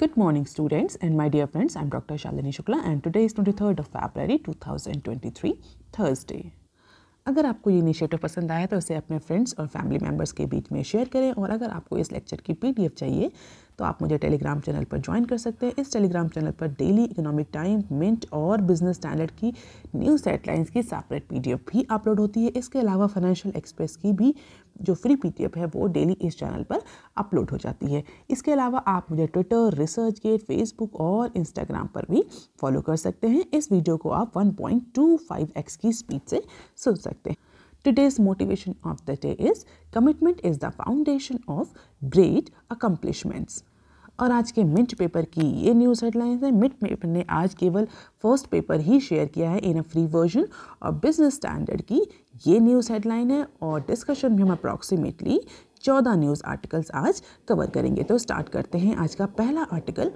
Good morning students and my dear friends, I am Dr. Shalini Shukla and today is 23rd of February 2023 Thursday. अगर आपको ये initiative पसंद आया तो इसे अपने फ्रेंड्स और फैमिली मेम्बर्स के बीच में शेयर करें और अगर आपको इस लेक्चर की पीडीएफ चाहिए तो आप मुझे टेलीग्राम चैनल पर ज्वाइन कर सकते हैं। इस टेलीग्राम चैनल पर डेली इकोनॉमिक टाइम, मिंट और बिजनेस स्टैंडर्ड की न्यूज़ हेडलाइंस की सेपरेट पीडीएफ भी अपलोड होती है। इसके अलावा फाइनेंशियल एक्सप्रेस की भी जो फ्री पीडीएफ है वो डेली इस चैनल पर अपलोड हो जाती है। इसके अलावा आप मुझे ट्विटर, रिसर्चगेट, फेसबुक और इंस्टाग्राम पर भी फॉलो कर सकते हैं। इस वीडियो को आप 1.25x की स्पीड से सुन सकते हैं। Today's motivation of the day is commitment is the foundation of great accomplishments। और आज के मिंट पेपर की ये न्यूज़ हेडलाइंस है। मिंट पेपर ने आज केवल फर्स्ट पेपर ही शेयर किया है इन अ फ्री वर्जन और बिजनेस स्टैंडर्ड की ये न्यूज़ हेडलाइन है और डिस्कशन में हम अप्रॉक्सीमेटली 14 न्यूज़ आर्टिकल्स आज कवर करेंगे। तो स्टार्ट करते हैं आज का पहला आर्टिकल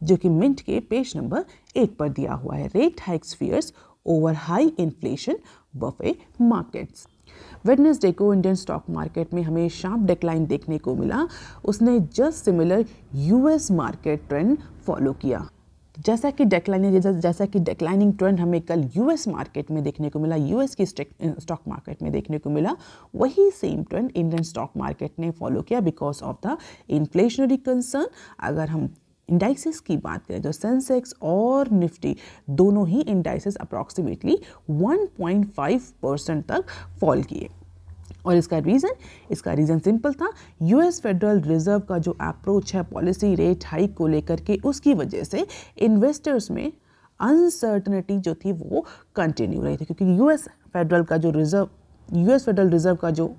जो कि मिंट के पेज नंबर 8 पर दिया हुआ है। Rate hikes fears over high inflation buffet markets. Wednesday को इंडियन स्टॉक मार्केट में हमें शार्प डिक्लाइन देखने को मिला। उसने just similar US market trend follow किया। जैसा कि डिक्लाइनिंग ट्रेंड हमें कल यूएस मार्केट में देखने को मिला, यूएस की स्टॉक मार्केट में देखने को मिला, वही same trend Indian stock market ने फॉलो किया because of the inflationary concern. अगर हम इंडाइसेस की बात करें तो सेंसेक्स और निफ्टी दोनों ही इंडाइसेस अप्रॉक्सीमेटली 1.5% तक फॉल किए। और इसका रीज़न सिंपल था। यूएस फेडरल रिजर्व का जो अप्रोच है पॉलिसी रेट हाइक को लेकर के, उसकी वजह से इन्वेस्टर्स में अनसर्टनिटी जो थी वो कंटिन्यू रही थी क्योंकि यूएस फेडरल रिजर्व का जो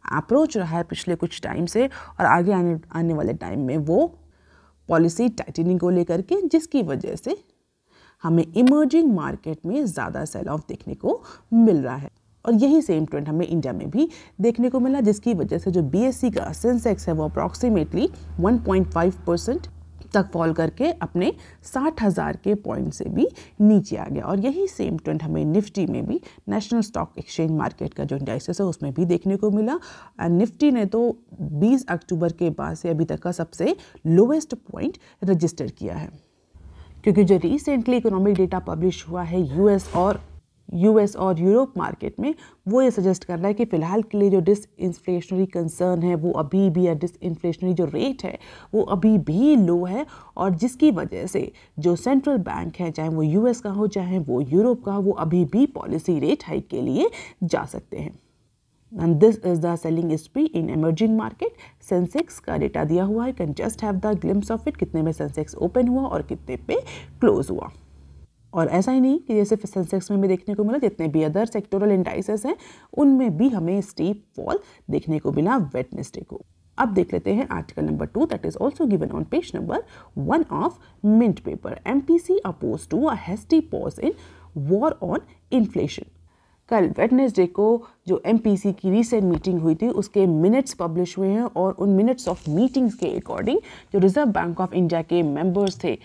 अप्रोच रहा है पिछले कुछ टाइम से और आगे आने वाले टाइम में वो पॉलिसी टाइटनिंग को लेकर के, जिसकी वजह से हमें इमर्जिंग मार्केट में ज़्यादा सेल ऑफ देखने को मिल रहा है। और यही सेम ट्रेंड हमें इंडिया में भी देखने को मिला, जिसकी वजह से जो बीएसई का सेंसेक्स है वो अप्रॉक्सीमेटली 1.5% तक फॉल करके अपने 60,000 के पॉइंट से भी नीचे आ गया। और यही सेम ट्रेंड हमें निफ्टी में भी, नेशनल स्टॉक एक्सचेंज मार्केट का जो इंडाइसेस है उसमें भी देखने को मिला। निफ्टी ने तो 20 अक्टूबर के बाद से अभी तक का सबसे लोवेस्ट पॉइंट रजिस्टर किया है क्योंकि जो रिसेंटली इकोनॉमिक डेटा पब्लिश हुआ है यूएस और यूरोप मार्केट में, वो ये सजेस्ट कर रहा है कि फ़िलहाल के लिए जो डिसइन्फ्लेशनरी कंसर्न है वो अभी भी, या डिसइन्फ्लेशनरी जो रेट है वो अभी भी लो है और जिसकी वजह से जो सेंट्रल बैंक है, चाहे वो यूएस का हो चाहे वो यूरोप का हो, वो अभी भी पॉलिसी रेट हाइक के लिए जा सकते हैं। And this is the selling history in emerging market. Sensex का डेटा दिया हुआ है, can just have the glimpse of it, कितने में सेंसेक्स ओपन हुआ और कितने पे क्लोज हुआ। और ऐसा ही नहीं कि जैसे सेंसेक्स में भी देखने को मिला, जितने भी अदर सेक्टोरल इंडाइसेस हैं उनमें भी हमें स्टीप फॉल देखने को मिला वेडनेसडे को। अब देख लेते हैं article number 2 that is also given on page number 1 of Mint paper. MPC oppose to a hasty pause in war on inflation. कल वेडनेसडे को जो एमपीसी की रीसेंट मीटिंग हुई थी उसके मिनट्स पब्लिश हुए हैं और उन मिनट्स ऑफ मीटिंग्स के अकॉर्डिंग जो रिजर्व बैंक ऑफ इंडिया के मेंबर्स थे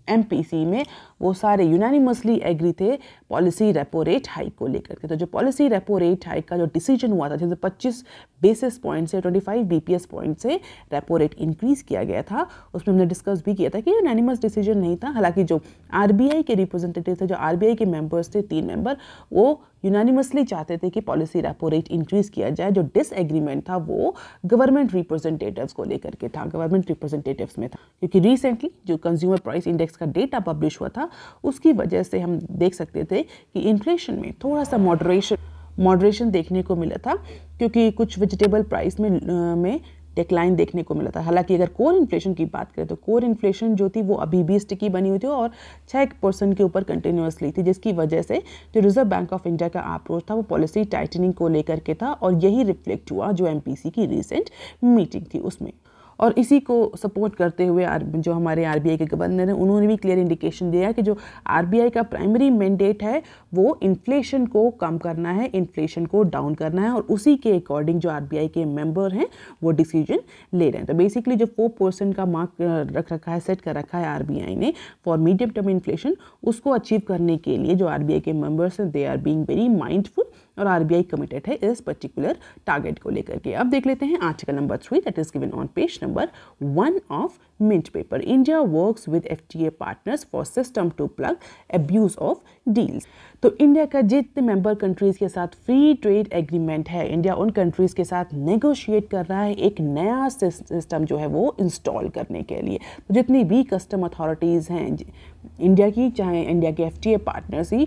एमपीसी में, वो सारे यूनानिमसली एग्री थे पॉलिसी रेपो रेट हाइक को लेकर के। तो जो पॉलिसी रेपो रेट हाइक का जो डिसीजन हुआ था, जैसे 25 बेसिस पॉइंट से 25 बीपीएस पॉइंट से रेपो रेट इंक्रीज किया गया था, उसमें हमने डिस्कस भी किया था कि यूनानिमस डिसीजन नहीं था। हालांकि जो आरबीआई के रिप्रेजेंटेटिव थे, जो आरबीआई के मेंबर्स थे 3 मेंबर, वो यूनानिमसली चाहते थे कि पॉलिसी रेपो रेट इंक्रीज किया जाए। जो डिसएग्रीमेंट था वो गवर्नमेंट रिप्रेजेंटेटिव्स को लेकर के था, गवर्नमेंट रिप्रेजेंटेटिव्स में था, क्योंकि रिसेंटली जो कंज्यूमर प्राइस इंडेक्स का डेटा पब्लिश हुआ था उसकी वजह से हम देख सकते थे कि इन्फ्लेशन में थोड़ा सा मॉडरेशन देखने को मिला था क्योंकि कुछ वेजिटेबल प्राइस में डिक्लाइन देखने को मिला था। हालांकि अगर कोर इन्फ्लेशन की बात करें तो कोर इन्फ्लेशन जो थी वो अभी भी स्टिकी बनी हुई थी और 6% के ऊपर कंटिन्यूअसली थी, जिसकी वजह से जो रिजर्व बैंक ऑफ इंडिया का अप्रोच था वो पॉलिसी टाइटनिंग को लेकर के था और यही रिफ्लेक्ट हुआ जो एमपीसी की रिसेंट मीटिंग थी उसमें। और इसी को सपोर्ट करते हुए जो हमारे आरबीआई के गवर्नर हैं उन्होंने भी क्लियर इंडिकेशन दिया कि जो आरबीआई का प्राइमरी मैंडेट है वो इन्फ्लेशन को कम करना है, इन्फ्लेशन को डाउन करना है और उसी के अकॉर्डिंग जो आरबीआई के मेंबर हैं वो डिसीजन ले रहे हैं। तो बेसिकली जो 4% का मार्क सेट कर रखा है आरबीआई ने फॉर मीडियम टर्म इन्फ्लेशन, उसको अचीव करने के लिए जो आरबीआई के मेंबर्स हैं they are being very mindful और आरबीआई कमिटेड है इस पर्टिकुलर टारगेट को लेकर के। अब देख लेते हैं article number 3 that is given on page number 1 of Mint paper. India works with FTA partners for system to plug abuse of deals. तो इंडिया का जितने मेंबर कंट्रीज के साथ फ्री ट्रेड एग्रीमेंट है, इंडिया उन कंट्रीज के साथ negotiate कर रहा है एक नया सिस्टम जो है वो इंस्टॉल करने के लिए। तो जितनी भी कस्टम अथॉरिटीज़ हैं इंडिया की, चाहे इंडिया के एफटीए पार्टनर्स ही,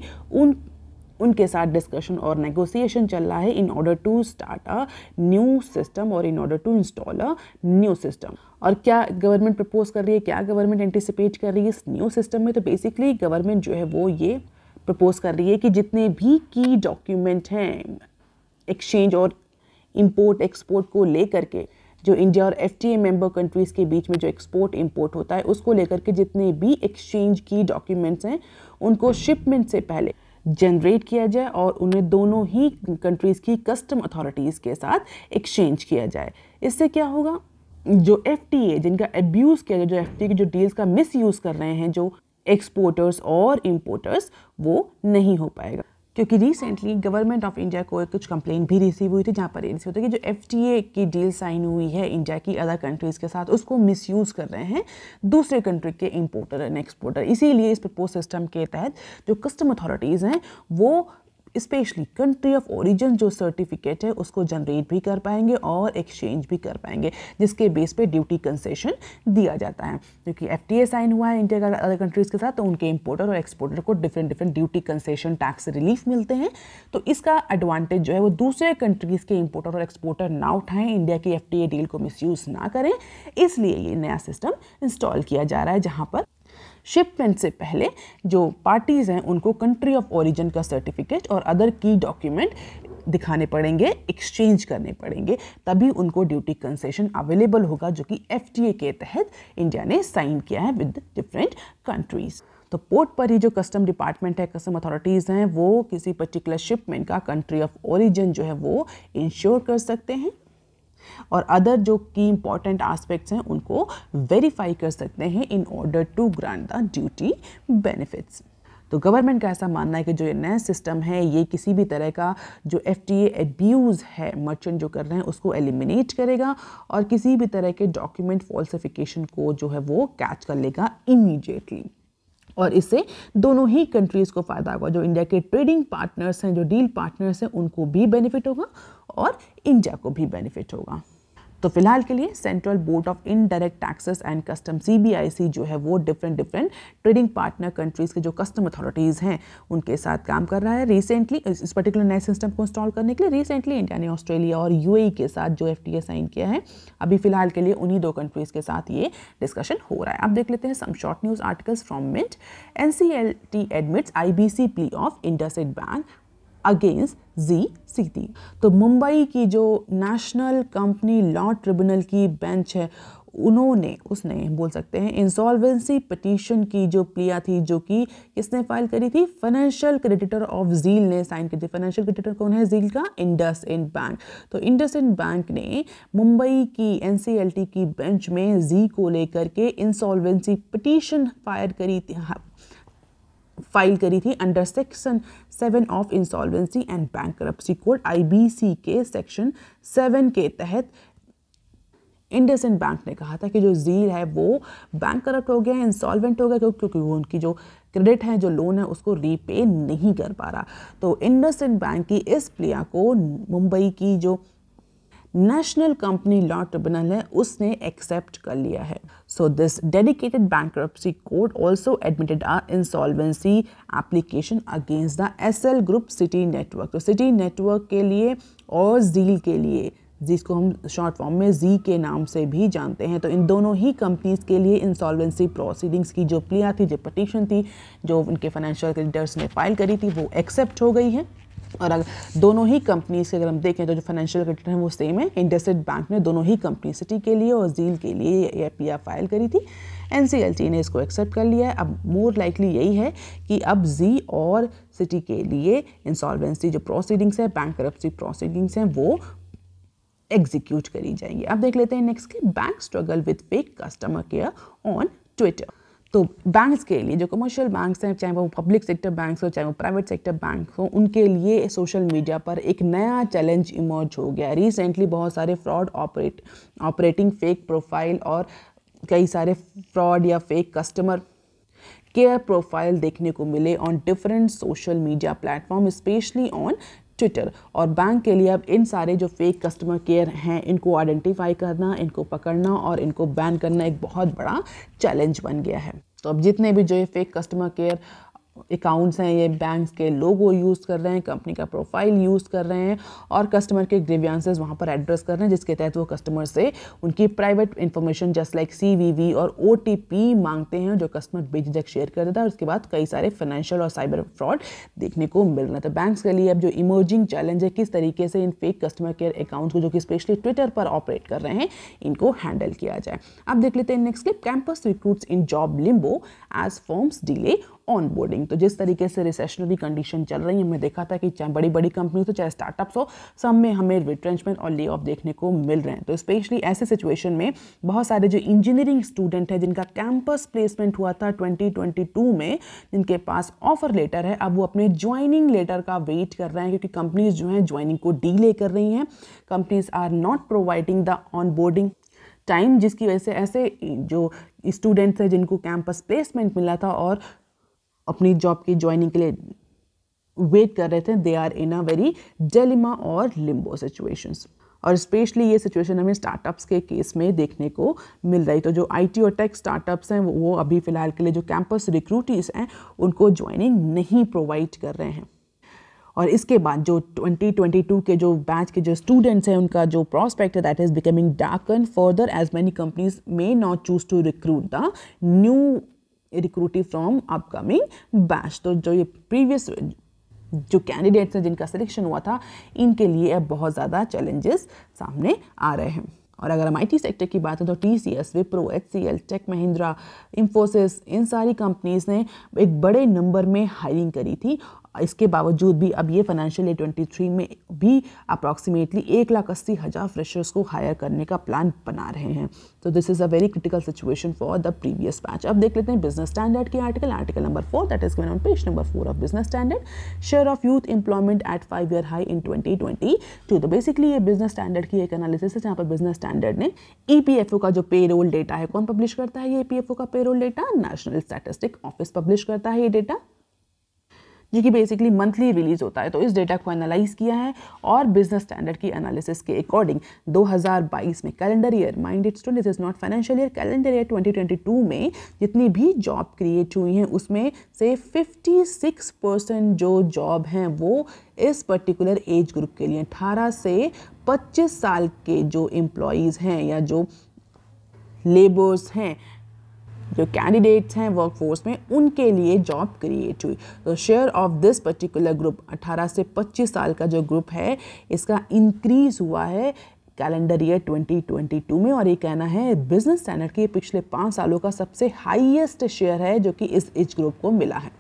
उनके साथ डिस्कशन और नेगोशिएशन चल रहा है in order to start a new system और in order to install a new system. और क्या गवर्नमेंट प्रपोज कर रही है, क्या गवर्नमेंट एंटिसिपेट कर रही है इस न्यू सिस्टम में? तो बेसिकली गवर्नमेंट जो है वो ये प्रपोज कर रही है कि जितने भी की डॉक्यूमेंट हैं एक्सचेंज और इंपोर्ट एक्सपोर्ट को लेकर के, जो इंडिया और एफटीए मेंबर कंट्रीज के बीच में जो एक्सपोर्ट इंपोर्ट होता है उसको लेकर के जितने भी एक्सचेंज की डॉक्यूमेंट्स हैं उनको शिपमेंट से पहले जनरेट किया जाए और उन्हें दोनों ही कंट्रीज़ की कस्टम अथॉरिटीज़ के साथ एक्सचेंज किया जाए। इससे क्या होगा, जो एफटीए जिनका एब्यूज़ किया जाए, जो एफटीए की जो डील्स का मिसयूज़ कर रहे हैं जो एक्सपोर्टर्स और इंपोर्टर्स, वो नहीं हो पाएगा। क्योंकि रिसेंटली गवर्नमेंट ऑफ इंडिया को कुछ कंप्लेंट भी रिसीव हुई थी जहाँ पर ये होता है कि जो एफटीए की डील साइन हुई है इंडिया की अदर कंट्रीज़ के साथ उसको मिसयूज़ कर रहे हैं दूसरे कंट्री के इंपोर्टर एंड एक्सपोर्टर। इसीलिए इस प्रपोज सिस्टम के तहत जो कस्टम अथॉरिटीज़ हैं वो स्पेशली कंट्री ऑफ ओरिजिन जो सर्टिफिकेट है उसको जनरेट भी कर पाएंगे और एक्सचेंज भी कर पाएंगे, जिसके बेस पे ड्यूटी कंसेशन दिया जाता है। क्योंकि एफटीए साइन हुआ है इंडिया का अदर कंट्रीज़ के साथ, तो उनके इंपोर्टर और एक्सपोर्टर को different duty concession tax relief मिलते हैं। तो इसका एडवांटेज जो है वो दूसरे कंट्रीज़ के इंपोर्टर और एक्सपोर्टर ना उठाएं, इंडिया की एफटीए डील को मिसयूज़ ना करें। इसलिए ये नया सिस्टम इंस्टॉल किया जा रहा है जहाँ पर शिपमेंट से पहले जो पार्टीज़ हैं उनको कंट्री ऑफ ओरिजिन का सर्टिफिकेट और अदर की डॉक्यूमेंट दिखाने पड़ेंगे, एक्सचेंज करने पड़ेंगे, तभी उनको ड्यूटी कंसेशन अवेलेबल होगा जो कि एफटीए के तहत इंडिया ने साइन किया है विद डिफरेंट कंट्रीज़। तो पोर्ट पर ही जो कस्टम डिपार्टमेंट है, कस्टम अथॉरिटीज़ हैं, वो किसी पर्टिकुलर शिपमेंट का कंट्री ऑफ ओरिजिन जो है वो इंश्योर कर सकते हैं और अदर जो की इंपॉर्टेंट एस्पेक्ट्स हैं उनको वेरीफाई कर सकते हैं in order to grant the duty benefits. तो गवर्नमेंट का ऐसा मानना है कि जो ये नया सिस्टम है ये किसी भी तरह का जो एफटीए एब्यूज़ है मर्चेंट जो कर रहे हैं उसको एलिमिनेट करेगा और किसी भी तरह के डॉक्यूमेंट फॉल्सिफिकेशन को जो है वो कैच कर लेगा इमीडिएटली। और इससे दोनों ही कंट्रीज़ को फ़ायदा होगा, जो इंडिया के ट्रेडिंग पार्टनर्स हैं, जो डील पार्टनर्स हैं, उनको भी बेनिफिट होगा और इंडिया को भी बेनिफिट होगा। तो फिलहाल के लिए central board of indirect taxes and custom CBIC जो है वो डिफरेंट ट्रेडिंग पार्टनर कंट्रीज़ के जो कस्टम अथॉरिटीज़ हैं उनके साथ काम कर रहा है। रिसेंटली इस पर्टिकुलर नए सिस्टम को इंस्टॉल करने के लिए रिसेंटली इंडिया ने ऑस्ट्रेलिया और यूएई के साथ जो एफटीए साइन किया है, अभी फिलहाल के लिए उन्हीं दो कंट्रीज़ के साथ ये डिस्कशन हो रहा है। अब देख लेते हैं some short news articles from Mint. NCLT admits IBC plea of IndusInd bank against ZCT। तो मुंबई की जो नेशनल कंपनी लॉ ट्रिब्यूनल की बेंच है उसने बोल सकते हैं इंसॉल्वेंसी पिटीशन की जो प्लिया थी जो कि किसने फाइल करी थी, फाइनेंशियल क्रेडिटर ऑफ ज़ील ने साइन की थी। फाइनेंशियल क्रेडिटर कौन है ज़ील का? इंडसइंड बैंक। तो इंडसइंड बैंक ने मुंबई की एनसीएलटी की बेंच में जी को लेकर के इंसॉल्वेंसी पिटीशन फाइल करी थी under section 7 of insolvency and bankruptcy code IBC के सेक्शन 7 के तहत। इंडसइंड बैंक ने कहा था कि जो ज़ील है वो बैंक करप्ट हो गया है, इंसॉल्वेंट हो गया क्योंकि वो उनकी जो क्रेडिट है, जो लोन है, उसको रीपे नहीं कर पा रहा। तो इंडसइंड बैंक की इस प्लिया को मुंबई की जो नेशनल कंपनी लॉ ट्रिब्यूनल है उसने एक्सेप्ट कर लिया है। So this dedicated bankruptcy court also admitted a insolvency application against the S L group city network. तो सिटी नेटवर्क के लिए और ज़ील के लिए, जिसको हम शॉर्ट फॉर्म में जी के नाम से भी जानते हैं, तो इन दोनों ही कंपनीज के लिए इंसॉल्वेंसी प्रोसीडिंग्स की जो प्लिया थी, जो पिटीशन थी, जो उनके फाइनेंशियल क्रेडिटर्स ने फाइल करी थी, वो एक्सेप्ट हो गई है। और अगर दोनों ही कंपनीज के अगर हम देखें तो जो फाइनेंशियल क्रेडिटर हैं वो सेम है। इंडसइंड बैंक ने दोनों ही कंपनी सिटी के लिए और ज़ील के लिए ये प्लिया फाइल करी थी। एनसीएलटी ने इसको एक्सेप्ट कर लिया है। अब मोर लाइकली यही है कि अब जी और सिटी के लिए इंसॉल्वेंसी जो प्रोसीडिंग्स है, बैंकरप्सी प्रोसीडिंग्स हैं, वो एग्जीक्यूट करी जाएंगी। अब देख लेते हैं नेक्स्ट के bank struggle with fake customer care on Twitter. तो बैंक्स के लिए, जो कमर्शियल बैंक्स हैं, चाहे वो पब्लिक सेक्टर बैंक्स हो चाहे वो प्राइवेट सेक्टर बैंक हो, उनके लिए सोशल मीडिया पर एक नया चैलेंज इमर्ज हो गया। रिसेंटली बहुत सारे फ्रॉड ऑपरेटिंग फेक प्रोफाइल और कई सारे फ्रॉड या फेक कस्टमर केयर प्रोफाइल देखने को मिले on different social media platform, specially on Twitter. और बैंक के लिए अब इन सारे जो फेक कस्टमर केयर हैं, इनको आइडेंटिफाई करना, इनको पकड़ना और इनको बैन करना एक बहुत बड़ा चैलेंज बन गया है। तो अब जितने भी जो ये फेक कस्टमर केयर अकाउंट्स हैं, ये बैंक्स के लोगो यूज़ कर रहे हैं, कंपनी का प्रोफाइल यूज़ कर रहे हैं और कस्टमर के ग्रीवियंसेस वहाँ पर एड्रेस कर रहे हैं, जिसके तहत वो कस्टमर से उनकी private information just like CVV और OTP मांगते हैं, जो कस्टमर बेझिझक शेयर कर देता है। और उसके बाद कई सारे फाइनेंशियल और साइबर फ्रॉड देखने को मिल रहे हैं। तो बैंक्स के लिए अब जो इमर्जिंग चैलेंज है, किस तरीके से इन फेक कस्टमर केयर अकाउंट्स को, जो कि स्पेशली ट्विटर पर ऑपरेट कर रहे हैं, इनको हैंडल किया जाए। अब देख लेते हैं next clip. Campus recruits in job limbo as firms delay onboarding. तो जिस तरीके से रिसेशनरी कंडीशन चल रही है, हमने देखा था कि चाहे बड़ी बड़ी कंपनी हो चाहे स्टार्टअप्स हो, सब में हमें रिट्रेंचमेंट और ले ऑफ देखने को मिल रहे हैं। तो स्पेशली ऐसे सिचुएशन में बहुत सारे जो इंजीनियरिंग स्टूडेंट हैं, जिनका कैंपस प्लेसमेंट हुआ था 2022 में, जिनके पास ऑफर लेटर है, अब वो अपने ज्वाइनिंग लेटर का वेट कर रहे हैं, क्योंकि कंपनीज जो हैं ज्वाइनिंग को डीले कर रही हैं। Companies are not providing the onboarding time, जिसकी वजह से ऐसे जो स्टूडेंट्स हैं जिनको कैंपस प्लेसमेंट मिला था और अपनी जॉब की ज्वाइनिंग के लिए वेट कर रहे थे, they are in a very dilemma और लिम्बो सिचुएशंस। और स्पेशली ये सिचुएशन हमें स्टार्टअप्स के केस में देखने को मिल रही। तो जो IT और टेक स्टार्टअप्स हैं, वो अभी फ़िलहाल के लिए जो कैंपस रिक्रूटीज हैं, उनको ज्वाइनिंग नहीं प्रोवाइड कर रहे हैं। और इसके बाद जो 2022 के जो बैच के जो स्टूडेंट्स हैं, उनका जो प्रोस्पेक्ट है, that is becoming darken further as many companies may not choose to recruit the new recruits from upcoming batch. तो जो ये प्रीवियस जो कैंडिडेट्स हैं जिनका सिलेक्शन हुआ था, इनके लिए अब बहुत ज़्यादा चैलेंजेस सामने आ रहे हैं। और अगर हम IT सेक्टर की बात करें तो TCS, Wipro, HCL, Tech Mahindra, Infosys, इन सारी कंपनीज ने एक बड़े नंबर में हायरिंग करी थी। इसके बावजूद भी अब ये फाइनेंशियल ईयर 23 में भी अप्रॉक्सीमेटली 1,80,000 फ्रेशर्स को हायर करने का प्लान बना रहे हैं। तो this is a very critical situation for the previous batch. अब देख लेते हैं बिजनेस स्टैंडर्ड की article number 4, that is given on page number 4 of business standard. Share of youth employment at 5-year high in 2022। तो basically ये business standard की एक analysis है, जहाँ पर बिजनेस स्टैंडर्ड ने EPFO का जो पेरोल डेटा है, कौन पब्लिश करता है ये EPFO का payroll data? National statistic office publish करता है ये डेटा, जो कि बेसिकली मंथली रिलीज होता है। तो इस डेटा को एनालाइज किया है और बिजनेस स्टैंडर्ड की एनालिसिस के अकॉर्डिंग 2022 में calendar year, mind it student, this is not financial year, calendar year 2022 में जितनी भी जॉब क्रिएट हुई हैं, उसमें से 56% जो जॉब हैं वो इस पर्टिकुलर एज ग्रुप के लिए 18 से 25 साल के जो एम्प्लॉयज़ हैं या जो लेबर्स हैं, जो कैंडिडेट्स हैं वर्कफोर्स में, उनके लिए जॉब क्रिएट हुई। तो share of this particular group 18 से 25 साल का जो ग्रुप है, इसका इंक्रीज हुआ है कैलेंडर ईयर 2022 में। और ये कहना है बिजनेस स्टैंडर्ड के पिछले 5 सालों का सबसे हाईएस्ट शेयर है जो कि इस एज ग्रुप को मिला है।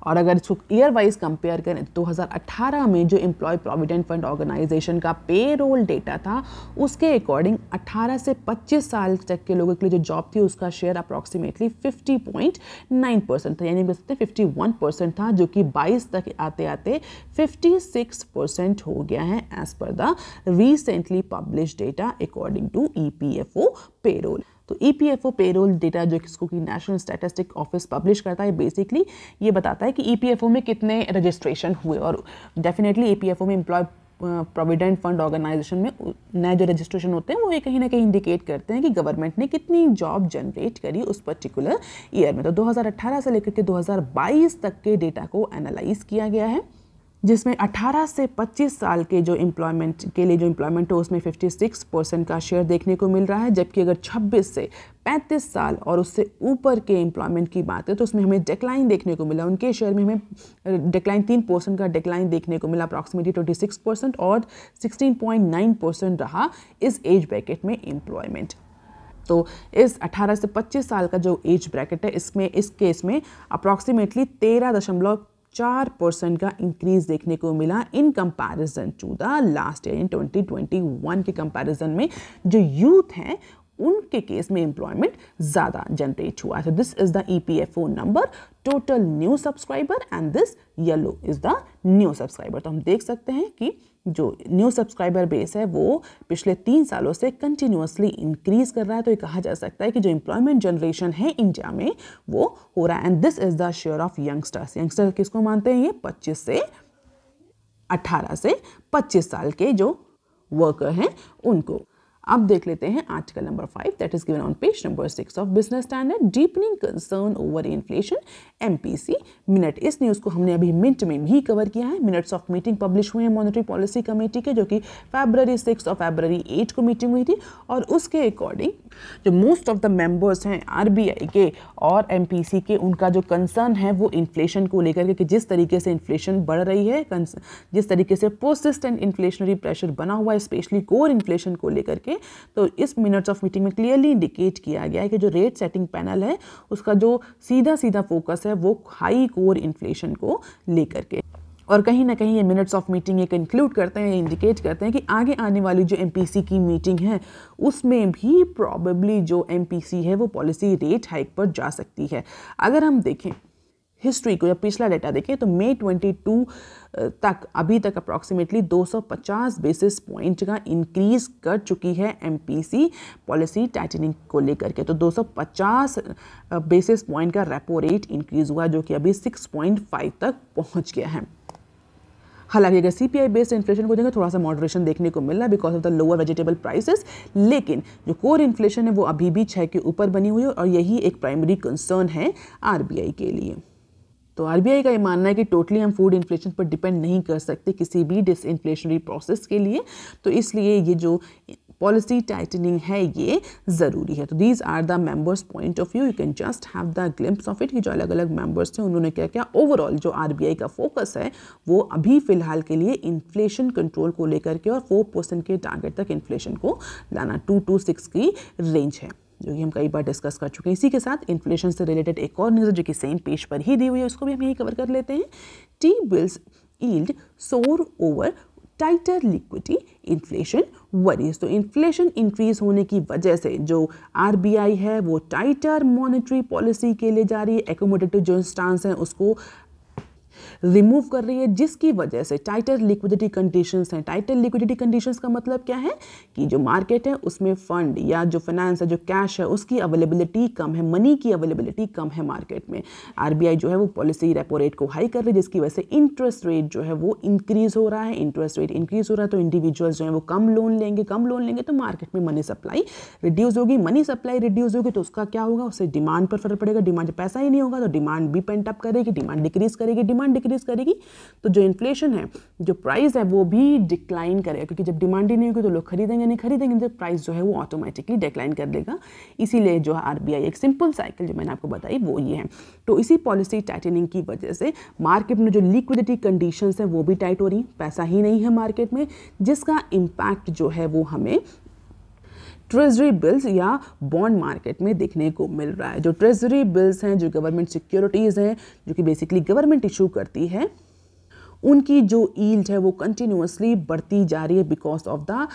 और अगर इसको ईयर वाइज कंपेयर करें तो 2018 में जो एम्प्लॉय प्रोविडेंट फंड ऑर्गेनाइजेशन का पेरोल डेटा था, उसके अकॉर्डिंग 18 से 25 साल तक के लोगों के लिए जो जॉब थी, उसका शेयर अप्रॉक्सीमेटली 50.9% था, यानी कह सकते 51% था, जो कि 22 तक आते आते 56% हो गया है as per the recently publish data according to EPFO payroll. तो EPFO पेरोल डेटा जो किसको कि नेशनल स्टैटिस्टिक ऑफिस पब्लिश करता है, बेसिकली ये बताता है कि EPFO में कितने रजिस्ट्रेशन हुए। और डेफिनेटली EPFO में एम्प्लॉय प्रोविडेंट फंड ऑर्गेनाइजेशन में नए जो रजिस्ट्रेशन होते हैं, वो ये कहीं ना कहीं इंडिकेट करते हैं कि गवर्नमेंट ने कितनी जॉब जनरेट करी उस पर्टिकुलर ईयर में। तो 2018 से लेकर के 2022 तक के डेटा को एनालाइज किया गया है, जिसमें 18 से 25 साल के जो एम्प्लॉयमेंट के लिए जो एम्प्लॉयमेंट हो, उसमें 56% का शेयर देखने को मिल रहा है। जबकि अगर 26 से 35 साल और उससे ऊपर के एम्प्लॉयमेंट की बात है तो उसमें हमें डिक्लाइन देखने को मिला। उनके शेयर में हमें डिक्लाइन 3% का डिक्लाइन देखने को मिला, अप्रॉक्सीमेटली 26%, और 16.9% रहा इस एज ब्रैकेट में एम्प्लॉयमेंट। तो इस 18 से 25 साल का जो एज ब्रैकेट है, इसमें इस केस में अप्रॉक्सीमेटली 13.4% का इंक्रीज देखने को मिला in comparison to the last year in 2021 के कंपैरिजन में। जो यूथ हैं उनके केस में एम्प्लॉयमेंट ज़्यादा जनरेट हुआ। तो this is the EPFO number, total new subscriber, and this yellow is the new subscriber. तो हम देख सकते हैं कि जो न्यू सब्सक्राइबर बेस है वो पिछले 3 सालों से कंटिन्यूअसली इंक्रीज कर रहा है। तो ये कहा जा सकता है कि जो एम्प्लॉयमेंट जनरेशन है इंडिया में वो हो रहा है। And this is the share of youngsters. Youngster किसको मानते हैं? ये 18 से 25 साल के जो वर्कर हैं उनको। अब देख लेते हैं article number 5 that is given on page number 6 of business standard, deepening concern over inflation, MPC minute. इस न्यूज़ को हमने अभी मिनट में भी कवर किया है। मिनट्स ऑफ मीटिंग पब्लिश हुए हैं मॉनेटरी पॉलिसी कमेटी के, जो कि February 6 और February 8 को मीटिंग हुई थी। और उसके अकॉर्डिंग जो मोस्ट ऑफ द मेंबर्स हैं RBI के और MPC के, उनका जो कंसर्न है वो इन्फ्लेशन को लेकर के, कि जिस तरीके से इन्फ्लेशन बढ़ रही है, जिस तरीके से पर्सिस्टेंट इन्फ्लेशनरी प्रेशर बना हुआ है स्पेशली कोर इन्फ्लेशन को लेकर के। तो इस मिनट्स ऑफ मीटिंग में क्लियरली इंडिकेट किया गया है कि जो रेट सेटिंग पैनल है उसका जो सीधा फोकस है वो हाई कोर इन्फ्लेशन को लेकर के। और कहीं ना कहीं ये मिनट्स ऑफ मीटिंग ये कंक्लूड करते हैं, इंडिकेट करते हैं कि आगे आने वाली जो MPC की मीटिंग है उसमें भी प्रॉबेबली जो MPC है वो पॉलिसी रेट हाइक पर जा सकती है। अगर हम देखें हिस्ट्री को या पिछला डेटा देखें तो मई 22 तक अभी तक अप्रॉक्सीमेटली 250 बेसिस पॉइंट का इंक्रीज कर चुकी है MPC पॉलिसी टाइटनिंग को लेकर के। तो 250 बेसिस पॉइंट का रेपो रेट इंक्रीज हुआ, जो कि अभी 6.5 तक पहुंच गया है। हालांकि अगर CPI बेस्ड इन्फ्लेशन को देखें थोड़ा सा मॉडरेशन देखने को मिल रहा है because of the lower vegetable prices, लेकिन जो कोर इन्फ्लेशन है वो अभी भी 6 के ऊपर बनी हुई है और यही एक प्राइमरी कंसर्न है RBI के लिए। तो RBI का ये मानना है कि टोटली हम फूड इन्फ्लेशन पर डिपेंड नहीं कर सकते किसी भी डिसइन्फ्लेशनरी प्रोसेस के लिए, तो इसलिए ये जो पॉलिसी टाइटनिंग है ये ज़रूरी है। तो these are the members point of view, you can just have the glimpse of it कि जो अलग अलग मेंबर्स थे उन्होंने क्या क्या ओवरऑल जो RBI का फोकस है वो अभी फिलहाल के लिए इन्फ्लेशन कंट्रोल को लेकर के और 4% के टारगेट तक इन्फ्लेशन को लाना 226 की रेंज है, जो कि हम कई बार डिस्कस कर चुके हैं। इसी के साथ इन्फ्लेशन से रिलेटेड एक और न्यूज़ जो कि सेम पेज पर ही दी हुई है उसको भी हम यही कवर कर लेते हैं। T-bills yield soar over tighter liquidity inflation worries. तो इन्फ्लेशन इंक्रीज होने की वजह से जो RBI है वो टाइटर मॉनेटरी पॉलिसी के लिए जा रही है, एकोमोडेटिव जो स्टांस है उसको रिमूव कर रही है, जिसकी वजह से टाइटर लिक्विडिटी कंडीशंस हैं। टाइटर लिक्विडिटी कंडीशंस का मतलब क्या है कि जो मार्केट है उसमें फंड या जो फाइनेंस है, जो कैश है, उसकी अवेलेबिलिटी कम है, मनी की अवेलेबिलिटी कम है मार्केट में। RBI जो है वो पॉलिसी रेपो रेट को हाई कर रही है, जिसकी वजह से इंटरेस्ट रेट जो है वो इंक्रीज हो रहा है। इंटरेस्ट रेट इंक्रीज हो रहा है तो इंडिविजुअल्स जो है वो कम लोन लेंगे तो मार्केट में मनी सप्लाई रिड्यूस होगी। मनी सप्लाई रिड्यूस होगी तो उसका क्या होगा, उससे डिमांड पर फर्क पड़ेगा। डिमांड जब पैसा ही नहीं होगा तो डिमांड भी पेंट अप करेगी, डिमांड डिक्रीज करेगी, तो जो इन्फ्लेशन है, जो प्राइस है वो भी डिक्लाइन करेगा, क्योंकि जब डिमांड ही नहीं होगी तो लोग खरीदेंगे तो प्राइस जो है वो ऑटोमेटिकली डिक्लाइन कर देगा। इसीलिए जो RBI एक सिंपल साइकिल जो मैंने आपको बताई वो ये है। तो इसी पॉलिसी टाइटनिंग की वजह से मार्केट में जो लिक्विडिटी कंडीशंस है वो भी टाइट हो रही, पैसा ही नहीं है मार्केट में, जिसका इम्पैक्ट जो है वो हमें ट्रेजरी बिल्स या बॉन्ड मार्केट में देखने को मिल रहा है। जो ट्रेजरी बिल्स हैं, जो गवर्नमेंट सिक्योरिटीज़ हैं, जो कि बेसिकली गवर्नमेंट इशू करती है, उनकी जो यील्ड है वो कंटिन्यूअसली बढ़ती जा रही है because of the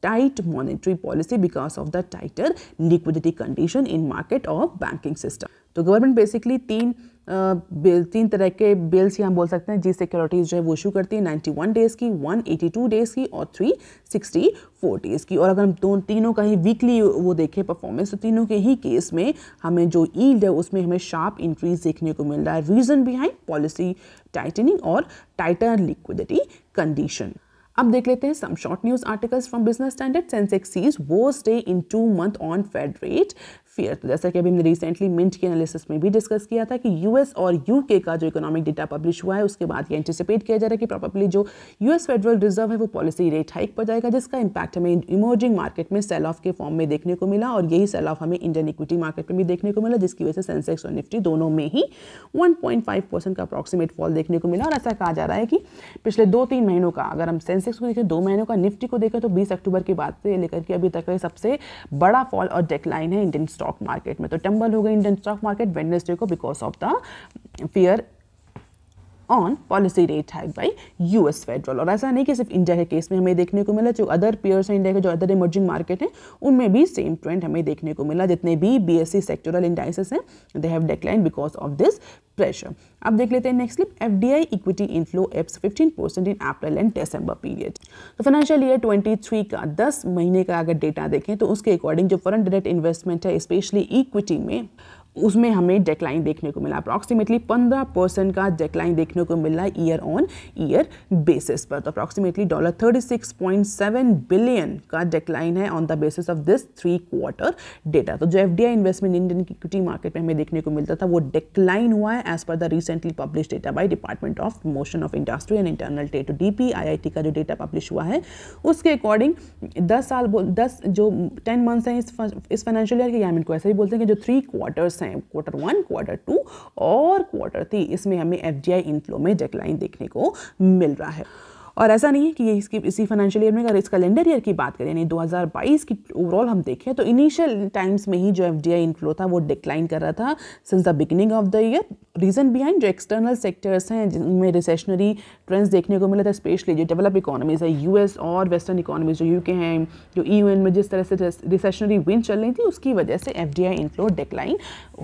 tight monetary policy, because of the tighter liquidity condition in market of banking system. तो गवर्नमेंट बेसिकली तीन तरह के बिल्स या हम बोल सकते हैं जी सिक्योरिटीज़ जो है वो इशू करती है, 91 डेज़ की, 182 डेज़ की और 364 डेज़ की। और अगर हम तीनों का ही वीकली वो देखें परफॉर्मेंस, तो तीनों के ही केस में हमें जो यील्ड है उसमें हमें शार्प इंक्रीज देखने को मिल रहा है। रीज़न बिहाइंड पॉलिसी टाइटनिंग और टाइटर लिक्विडिटी कंडीशन। अब देख लेते हैं some short news articles from Business Standard. Sensex sees worst day in 2 month on Fed rate fear. तो जैसा कि अभी हमने रिसेंटली मिंट के एनालिसिस में भी डिस्कस किया था कि US और UK का जो इकोनॉमिक डेटा पब्लिश हुआ है उसके बाद ये एंटिसिपेट किया जा रहा है कि प्रॉबेबली जो US फेडरल रिजर्व है वो पॉलिसी रेट हाइक पर जाएगा, जिसका इंपैक्ट हमें इमर्जिंग मार्केट में सेल ऑफ के फॉर्म में देखने को मिला और यही सेल ऑफ हमें इंडियन इक्विटी मार्केट में भी देखने को मिला, जिसकी वजह से सेंसेक्स और निफ्टी दोनों में ही 1.5% का अप्रॉक्सीमेट फॉल देखने को मिला। और ऐसा कहा जा रहा है कि पिछले 2-3 महीनों का, अगर हम सेंसेक्स को देखें 2 महीनों का, निफ्टी को देखें तो 20 अक्टूबर के बाद से लेकर के अभी तक का सबसे बड़ा फॉल और डिक्लाइन है इंडियन स्टॉक मार्केट में। तो टंबल हो गई इंडियन स्टॉक मार्केट वेडनेसडे को because of the fear on policy rate hike by US federal. और ऐसा नहीं कि सिर्फ इंडिया के केस में हमें देखने को मिला, जो अदर पेयर्स हैं इंडिया के, जो अदर इमर्जिंग मार्केट हैं, उनमें भी सेम ट्रेंड हमें देखने को मिला। जितने भी बीएसई सेक्टोरल इंडाइसेस हैं, they have decline because of this pressure. अब देख लेते हैं next clip. FDI equity inflow apps 15% in April and December period. तो फाइनेंशियल ईयर 23 का 10 महीने का अगर डेटा देखें तो उसके अकॉर्डिंग जो फॉरेन डायरेक्ट इन्वेस्टमेंट है स्पेशली इक्विटी में, उसमें हमें डिक्लाइन देखने को मिला। अप्रॉक्सीमेटली 15% का डिक्लाइन देखने को मिला ईयर ऑन ईयर बेसिस पर। तो अप्रॉक्सीमेटली $36.7 बिलियन का डिक्लाइन है on the basis of this 3 quarter data. तो जो FDI investment Indian equity market में हमें देखने को मिलता था वो डिक्लाइन हुआ है as per the recently publish data by department of promotion of industry and internal trade. तो DPIIT का जो डेटा पब्लिश हुआ है उसके अकॉर्डिंग 10 मंथ्स हैं इस फाइनेंशियल ईयर के, या इनको ऐसे ही बोलते हैं कि जो 3 क्वार्टर्स हैं, क्वार्टर 1, क्वार्टर 2 और क्वार्टर 3, इसमें हमें एफडीआई इनफ्लो में डिक्लाइन देखने को मिल रहा है। और ऐसा नहीं है कि ये इसी फाइनेंशियल ईयर में, अगर इस कैलेंडर ईयर की बात करें, यानी 2022 की ओवरऑल हम देखें तो इनिशियल टाइम्स में ही जो एफडीआई इनफ्लो था वो डिक्लाइन कर रहा था since the beginning of the year. Reason behind जो एक्सटर्नल सेक्टर्स हैं जिनमें रिसेशनरी ट्रेंड्स देखने को मिला था, स्पेशली जो डेवलप इकोनॉमीज है यूएस और वेस्टर्न इकोनॉमीज जो यूके हैं, जो ईयूएन में जिस तरह से रिसेशनरी विंड चल रही थी, उसकी वजह से एफडीआई इनफ्लो डिक्लाइन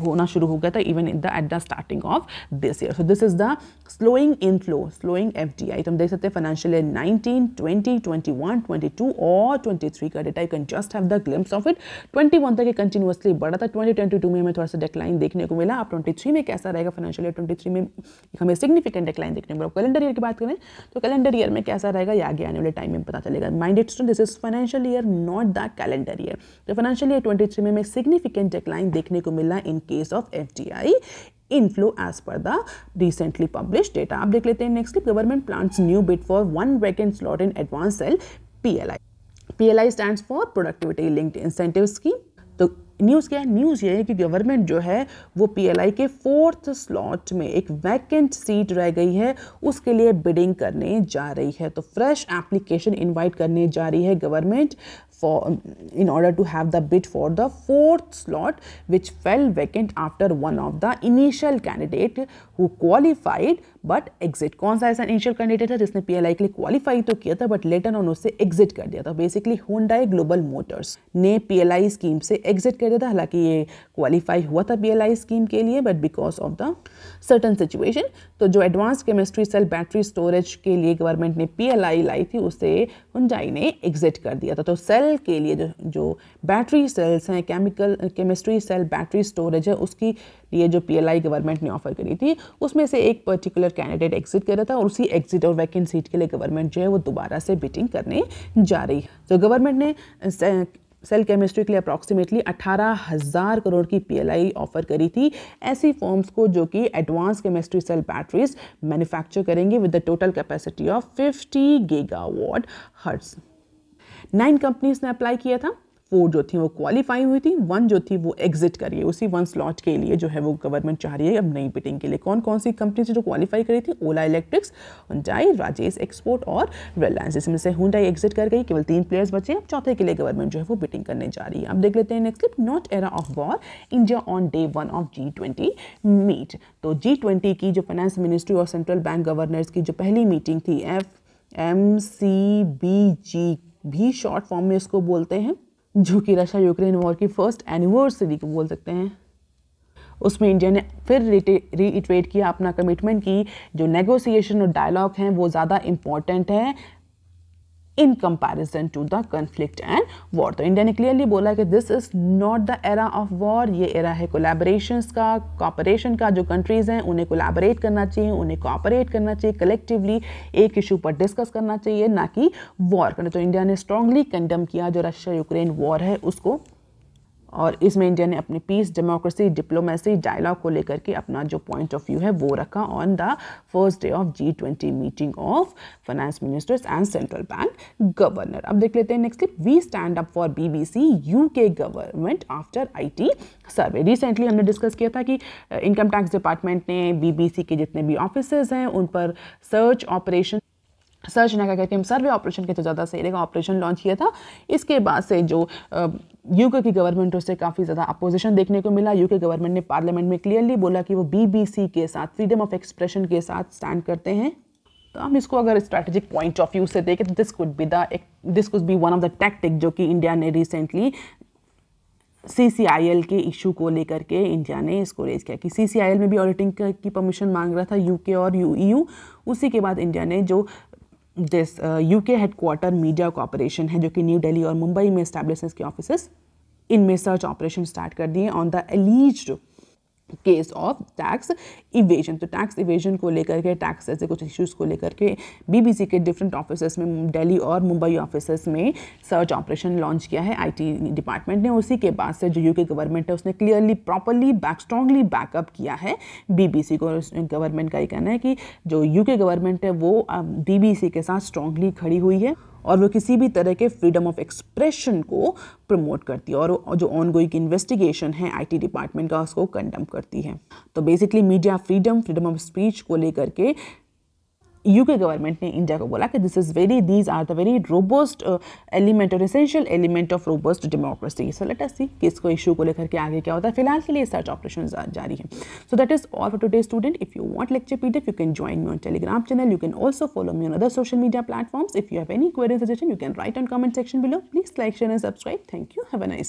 होना शुरू हो गया था even at the starting of this year. So this is the slowing inflow, slowing FDI. तो हम देख सकते हैं फाइनेंशियल ईयर 19, 20, 21, 22 और 23 का data, you can just have the glimpse of it. 21 तक ये कंटिन्यूअसली बढ़ा था, 2022 में हमें थोड़ा सा डिक्लाइन देखने को मिला। अब 23 में कैसा रहेगा, फाइनेंशियल ईयर 23 में हमें सिग्निफिकेंट डिक्लाइन देखने को मिला। कैलेंडर ईयर की बात करें तो कैलेंडर ईयर में कैसा रहेगा, ये आगे आने वाले टाइम में पता चलेगा। Minded student, this is financial year not the calendar year. तो फाइनेंशियल ईयर 23 में हमें सिग्निफिकेंट डिक्लाइन देखने को मिला in case of FDI inflow as per the recently published data। अब देख लेते हैं next clip. Government plans new bid for 1 vacant slot in advance cell PLI। PLI stands for productivity linked incentive scheme. तो news क्या है, news ये है कि गवर्नमेंट जो है वो PLI के 4th स्लॉट में एक वैकेंट सीट रह गई है, उसके लिए बिडिंग करने जा रही है। तो फ्रेश एप्लीकेशन इनवाइट करने जा रही है government in order to have the bid for the 4th slot which fell vacant after one of the initial candidate who qualified but exit। कौन सा ऐसा इनिशियल कैंडिडेट था जिसने PLI के लिए क्वालिफाई तो किया था बट लेटर ऑन उससे एग्जिट कर दिया था। बेसिकली Hyundai ग्लोबल मोटर्स ने PLI स्कीम से एग्जिट कर दिया था। हालांकि ये क्वालिफाई हुआ था PLI स्कीम के लिए but because of the certain situation, तो जो advance chemistry cell battery storage के लिए गवर्नमेंट ने PLI लाई थी उसे Hyundai ने एग्जिट कर दिया था। तो सेल के लिए जो बैटरी सेल्स हैं, केमिस्ट्री सेल बैटरी स्टोरेज है, उसकी लिए जो PLI गवर्नमेंट ने ऑफर करी थी उसमें से एक पर्टिकुलर कैंडिडेट एग्जिट कर रहा था और उसी एग्जिट और वैकेंट सीट के लिए गवर्नमेंट जो है वो दोबारा से बिडिंग करने जा रही है। तो गवर्नमेंट ने सेल केमिस्ट्री के लिए अप्रॉक्सीमेटली 18,000 करोड़ की PLI ऑफर करी थी ऐसी फर्म्स को जो कि advance chemistry cell batteries manufacture करेंगे with the total capacity of 50 gigawatt hertz. 9 companies ने अप्लाई किया था, 4 जो थी वो क्वालिफाई हुई थी, 1 जो थी वो एग्जिट करी है। उसी 1 स्लॉट के लिए जो है वो गवर्नमेंट चाह रही है अब नई बिडिंग के लिए। कौन कौन सी कंपनी जो क्वालिफाई करी थी, ओला इलेक्ट्रिक्स, Hyundai, राजेश एक्सपोर्ट और रिलायंस। इसमें से Hyundai एग्जिट कर गई, केवल 3 प्लेयर्स बचे। अब चौथे के लिए गवर्नमेंट जो है वो बिडिंग करने जा रही है। अब देख लेते हैं next clip. Not era of war, India on day 1 of G20 meet. तो G20 की जो फाइनेंस मिनिस्ट्री और सेंट्रल बैंक गवर्नर्स की जो पहली मीटिंग थी, FMCBG भी शॉर्ट फॉर्म में इसको बोलते हैं, जो कि रशिया यूक्रेन वॉर की फर्स्ट एनिवर्सरी को बोल सकते हैं, उसमें इंडिया ने फिर रीइटरेट किया अपना कमिटमेंट की जो नेगोशिएशन और डायलॉग हैं वो ज़्यादा इंपॉर्टेंट है in comparison to the conflict and war. तो इंडिया ने क्लियरली बोला कि this is not the era of war, ये एरा है कोलैबोरेशंस का, कॉपरेशन का। जो कंट्रीज हैं उन्हें कोलैबोरेट करना चाहिए, उन्हें कोऑपरेट करना चाहिए, कलेक्टिवली एक इशू पर डिस्कस करना चाहिए, ना कि वॉर करना। तो इंडिया ने स्ट्रांगली कंडेम किया जो रशिया यूक्रेन वॉर है उसको, और इसमें इंडिया ने अपने पीस, डेमोक्रेसी, डिप्लोमेसी, डायलॉग को लेकर के अपना जो पॉइंट ऑफ व्यू है वो रखा on the first day of G20 meeting of finance ministers and central bank governor. अब देख लेते हैं next clip. We stand up for BBC UK government after IT survey. Recently हमने डिस्कस किया था कि इनकम टैक्स डिपार्टमेंट ने BBC के जितने भी ऑफिसर्स हैं उन पर सर्च ऑपरेशन सर्च ना करके हम सर्वे ऑपरेशन के तो ज़्यादा सही रहेगा, ऑपरेशन लॉन्च किया था। इसके बाद से जो यूके की गवर्नमेंट उससे काफ़ी ज़्यादा अपोजिशन देखने को मिला। यूके गवर्नमेंट ने पार्लियामेंट में क्लियरली बोला कि वो बीबीसी के साथ, फ्रीडम ऑफ एक्सप्रेशन के साथ स्टैंड करते हैं। तो हम इसको अगर स्ट्रैटेजिक पॉइंट ऑफ व्यू से देखें तो this could be one of the tactic जो कि इंडिया ने रिसेंटली CCIL के इशू को लेकर के इंडिया ने इसको रेज किया कि CCIL में भी ऑडिटिंग की परमिशन मांग रहा था यूके और EU। उसी के बाद इंडिया ने जो यूके हेडक्वार्टर मीडिया कॉर्पोरेशन है जो कि न्यू दिल्ली और मुंबई में एस्टैब्लिश इसके ऑफिसेस, इनमें सर्च ऑपरेशन स्टार्ट कर दिए on the alleged case of tax evasion. तो टैक्स इवेजन को लेकर के, टैक्स ऐसे कुछ इश्यूज़ को लेकर के बीबीसी के डिफरेंट ऑफिसेस में, दिल्ली और मुंबई ऑफिसेस में सर्च ऑपरेशन लॉन्च किया है IT डिपार्टमेंट ने। उसी के बाद से जो यूके गवर्नमेंट है उसने क्लियरली प्रॉपरली स्ट्रांगली बैकअप किया है बीबीसी को। गवर्नमेंट का ये कहना है कि जो यूके गवर्नमेंट है वो बीबीसी के साथ स्ट्रांगली खड़ी हुई है और वो किसी भी तरह के फ्रीडम ऑफ एक्सप्रेशन को प्रमोट करती है और जो ऑनगोइंग इन्वेस्टिगेशन है IT डिपार्टमेंट का उसको कंडेम करती है। तो basically media freedom of speech को लेकर के यूके गवर्नमेंट ने इंडिया को बोला कि these are the very robust element और essential element of robust democracy. So let us see कि इसको इशू को लेकर के आगे क्या होता है। फिलहाल के लिए सर्च ऑपरेशन जारी है। So that is all for today student. If you want lecture PDF, you can join me on Telegram channel. You can also follow me on other social media platforms. If you have any query or suggestion, you can write on comment section below. Please like, share and subscribe. Thank you. Have a nice day.